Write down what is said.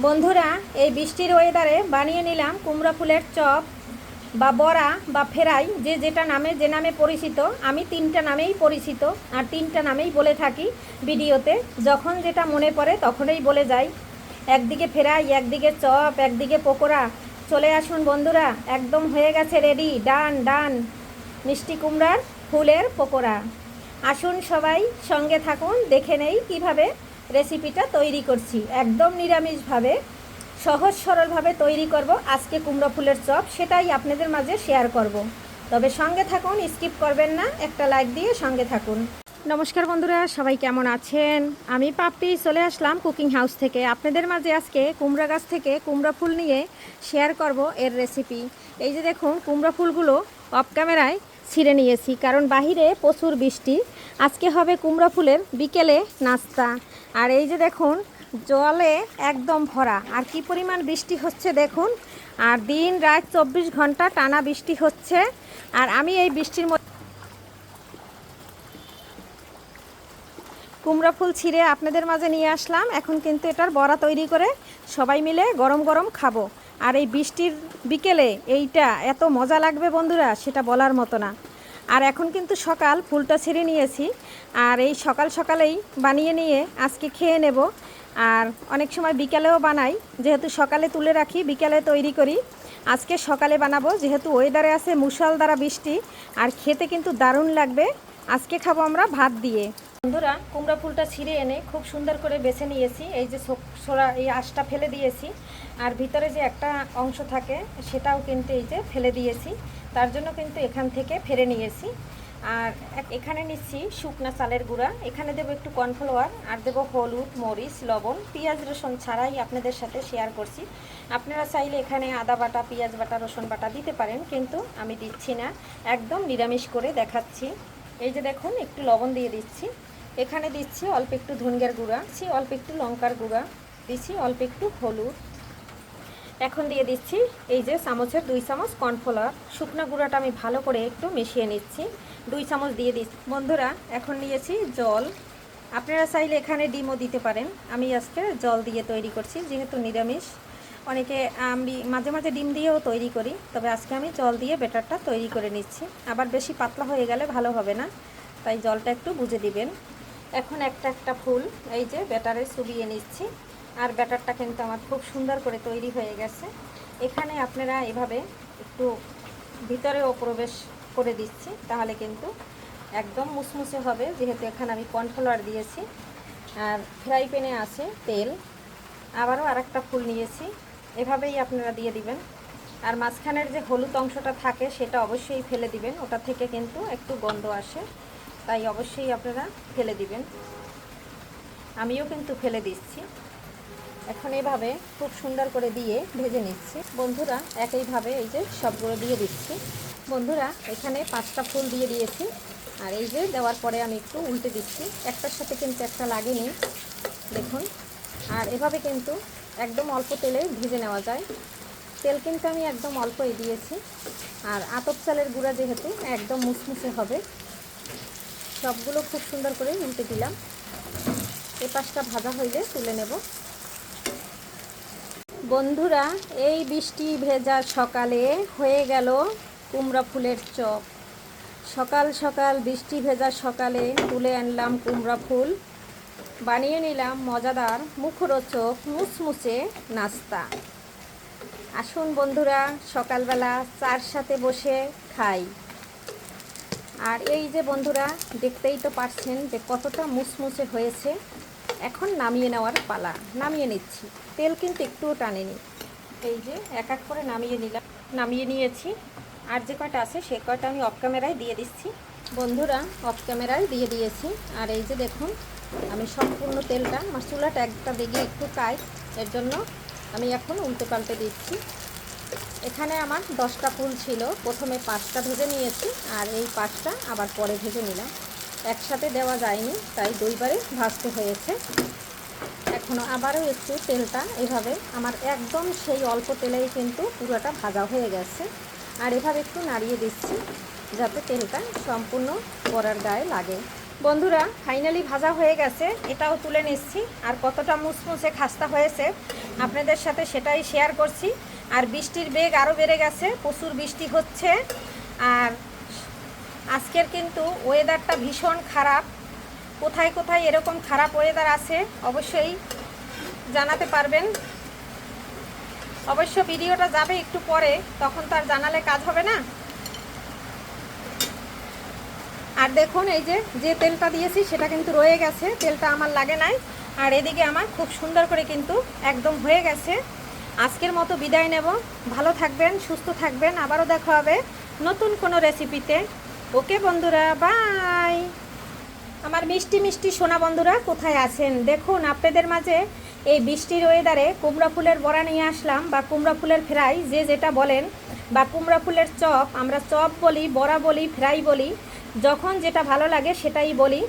বন্ধুরা, এই বৃষ্টির ওয়েদারে বানিয়ে নিলাম কুমড়া ফুলের চপ বা বড়া বা ফ্রাই, যেটা নামে যে নামে পরিচিত। আমি তিনটা নামেই পরিচিত আর তিনটা নামেই বলে থাকি ভিডিওতে। যখন যেটা মনে পড়ে তখনই বলে যাই। একদিকে ফ্রাই, একদিকে চপ, একদিকে পকোড়া। চলে আসুন বন্ধুরা, একদম হয়ে গেছে রেডি, ডান ডান মিষ্টি কুমড়ার ফুলের পকোড়া। আসুন সবাই সঙ্গে থাকুন, দেখে নেই কিভাবে রেসিপিটা তৈরি করছি। একদম নিরামিষভাবে, সহজ সরলভাবে তৈরি করব আজকে কুমড়ো ফুলের চপ, সেটাই আপনাদের মাঝে শেয়ার করব। তবে সঙ্গে থাকুন, স্কিপ করবেন না, একটা লাইক দিয়ে সঙ্গে থাকুন। নমস্কার বন্ধুরা, সবাই কেমন আছেন? আমি পাপড়ি চলে আসলাম কুকিং হাউস থেকে। আপনাদের মাঝে আজকে কুমড়া গাছ থেকে কুমড়া ফুল নিয়ে শেয়ার করব এর রেসিপি। এই যে দেখুন, কুমড়া ফুলগুলো অফ ক্যামেরায় ছিঁড়ে নিয়েছি, কারণ বাহিরে প্রচুর বৃষ্টি। আজকে হবে কুমড়া ফুলের বিকেলে নাস্তা। আর এই যে দেখুন, জলে একদম ভরা, আর কি পরিমাণ বৃষ্টি হচ্ছে দেখুন। আর দিন রাত 24 ঘন্টা টানা বৃষ্টি হচ্ছে। আর আমি এই বৃষ্টির মধ্যে কুমড়া ফুল ছিঁড়ে আপনাদের মাঝে নিয়ে আসলাম। এখন কিন্তু এটার বড়া তৈরি করে সবাই মিলে গরম গরম খাবো। আর এই বৃষ্টির বিকেলে এইটা এত মজা লাগবে বন্ধুরা, সেটা বলার মতো না। আর এখন কিন্তু সকাল, ফুলটা ছিঁড়ে নিয়েছি। আর এই সকাল সকালেই বানিয়ে নিয়ে আজকে খেয়ে নেব। আর অনেক সময় বিকেলেও বানাই, যেহেতু সকালে তুলে রাখি বিকেলে তৈরি করি। আজকে সকালে বানাবো, যেহেতু ওয়েদারে আছে মুষলধারা বৃষ্টি। আর খেতে কিন্তু দারুণ লাগবে। আজকে খাবো আমরা ভাত দিয়ে। বন্ধুরা, কুমড়া ফুলটা ছিঁড়ে এনে খুব সুন্দর করে বেছে নিয়েছি। এই যে ছোড়া, এই আঁশটা ফেলে দিয়েছি। আর ভিতরে যে একটা অংশ থাকে সেটাও কিন্তু এই যে ফেলে দিয়েছি। তার জন্য কিন্তু এখান থেকে ফেলে নিয়েছি। আর এখানে নিচ্ছি শুকনা চালের গুঁড়া। এখানে দেবো একটু কর্নফ্লাওয়ার, আর দেবো হলুদ, মরিচ, লবণ। পেঁয়াজ রসুন ছাড়াই আপনাদের সাথে শেয়ার করছি। আপনারা চাইলে এখানে আদা বাটা, পেঁয়াজ বাটা, রসুন বাটা দিতে পারেন, কিন্তু আমি দিচ্ছি না। একদম নিরামিষ করে দেখাচ্ছি। এই যে দেখুন, একটু লবণ দিয়ে দিচ্ছি। এখানে দিচ্ছি অল্প একটু ধনিয়ার গুঁড়া, অল্প একটু লঙ্কার গুঁড়া দিচ্ছি, অল্প একটু হলুদ। এখন দিয়ে দিচ্ছি এই যে চামচের 2 চামচ কর্নফ্লাওয়ার। শুকনো গুঁড়াটা আমি ভালো করে একটু মিশিয়ে নিচ্ছি। 2 চামচ দিয়ে দিচ্ছি। বন্ধুরা, এখন নিয়েছি জল। আপনারা চাইলে এখানে ডিমও দিতে পারেন। আমি আজকে জল দিয়ে তৈরি করছি, যেহেতু নিরামিষ। অনেকে আমি মাঝে মাঝে ডিম দিয়েও তৈরি করি, তবে আজকে আমি জল দিয়ে ব্যাটারটা তৈরি করে নিচ্ছি। আবার বেশি পাতলা হয়ে গেলে ভালো হবে না, তাই জলটা একটু বুঝে দিবেন। এখন একটা একটা ফুল এই যে ব্যাটারে চুবিয়ে নিচ্ছি। আর ব্যাটারটা কিন্তু আমার খুব সুন্দর করে তৈরি হয়ে গেছে। এখানে আপনারা এভাবে একটু ভিতরেও প্রবেশ করে দিচ্ছি, তাহলে কিন্তু একদম মুসমুসে হবে, যেহেতু এখানে আমি কর্নফ্লাওয়ার দিয়েছি। আর ফ্রাই প্যানে আছে তেল। আবারও আরেকটা ফুল নিয়েছি, এভাবেই আপনারা দিয়ে দিবেন। আর মাঝখানের যে হলুদ অংশটা থাকে সেটা অবশ্যই ফেলে দিবেন, ওটা থেকে কিন্তু একটু গন্ধ আসে, তাই অবশ্যই আপনারা ফেলে দিবেন। আমিও কিন্তু ফেলে দিচ্ছি। এখন এইভাবে খুব সুন্দর করে দিয়ে ভেজে নিচ্ছি। বন্ধুরা, একইভাবে এই যে সবগুলো দিয়ে দিচ্ছি। বন্ধুরা, এখানে 5টা ফুল দিয়ে দিয়েছি। আর এই যে দেওয়ার পরে আমি একটু উল্টে দিচ্ছি, একটার সাথে কিন্তু একটা লাগেনি, দেখুন। আর এভাবে কিন্তু একদম অল্প তেলে ভেজে নেওয়া যায়। তেল কিন্তু আমি একদম অল্পই দিয়েছি। আর আতপ চালের গুঁড়া যেহেতু একদম মুসমুসে হবে। সবগুলো খুব সুন্দর করে উল্টে দিলাম। এই পাশটা ভাজা হইলে তুলে নেব। বন্ধুরা, এই বৃষ্টি ভেজা সকালে হয়ে গেল কুমড়া ফুলের চপ। সকাল সকাল বৃষ্টি ভেজা সকালে তুলে আনলাম কুমড়া ফুল, বানিয়ে নিলাম মজাদার মুখরোচক মুচমুচে নাস্তা। আসুন বন্ধুরা, সকালবেলা চার সাথে বসে খাই। আর এই যে বন্ধুরা, দেখতেই তো পারছেন যে কতটা মুচমুচে হয়েছে। এখন নামিয়ে নেওয়ার পালা। নামিয়ে নিচ্ছি। তেল কিন্তু একটুও টানেনি। এই যে এক এক করে নামিয়ে নিয়েছি। আর যে কয়টা আছে সে কয়টা আমি অফ ক্যামেরায় দিয়ে দিচ্ছি। বন্ধুরা, অফ ক্যামেরায় দিয়ে দিয়েছি। আর এই যে দেখুন, আমি সম্পূর্ণ তেলটা, আমার চুলাটা একটা দিকে একটু টাইট, এর জন্য আমি এখন উল্টে পাল্টে দিচ্ছি। এখানে আমার 10টা ফুল ছিল, প্রথমে 5টা ভেজে নিয়েছি, আর এই 5টা আবার পরে ভেজে নিলাম। একসাথে দেওয়া যায়নি, তাই 2বারে ভাজতে হয়েছে। এখনও আবারও একটু তেলটা এভাবে আমার একদম সেই অল্প তেলেই কিন্তু পুরোটা ভাজা হয়ে গেছে। আর এভাবে একটু নাড়িয়ে দিচ্ছি, যাতে তেলটা সম্পূর্ণ বড়ার গায়ে লাগে। বন্ধুরা ফাইনালি ভাজা হয়ে গেছে, এটাও তুলে নিচ্ছি। আর কতটা মুসমুসে খাস্তা হয়েছে আপনাদের সাথে সেটাই শেয়ার করছি। আর বৃষ্টির বেগ আরও বেড়ে গেছে, প্রচুর বৃষ্টি হচ্ছে। আর আজকের কিন্তু ওয়েদারটা ভীষণ খারাপ। কোথায় কোথায় এরকম খারাপ ওয়েদার আছে অবশ্যই জানাতে পারবেন। অবশ্য ভিডিওটা যাবে একটু পরে, তখন তো আর জানালে কাজ হবে না। আর দেখুন এই যে তেলটা দিয়েছি সেটা কিন্তু রয়ে গেছে, তেলটা আমার লাগে নাই। আর এদিকে আমার খুব সুন্দর করে কিন্তু একদম হয়ে গেছে। আজকের মতো বিদায় নেব। ভালো থাকবেন, সুস্থ থাকবেন, আবারও দেখা হবে নতুন কোনো রেসিপিতে। ওকে বন্ধুরা, বাই। আমার মিষ্টি মিষ্টি সোনা বন্ধুরা কোথায় আছেন? দেখুন আপনাদের মাঝে এই বৃষ্টির ওয়েদারে কুমড়া ফুলের বড়া নিয়ে আসলাম, বা কুমড়া ফুলের ফ্রাই যে যেটা বলেন, বা কুমড়া ফুলের চপ। আমরা চপ বলি, বড়া বলি, ফ্রাই বলি, যখন যেটা ভালো লাগে সেটাই বলি।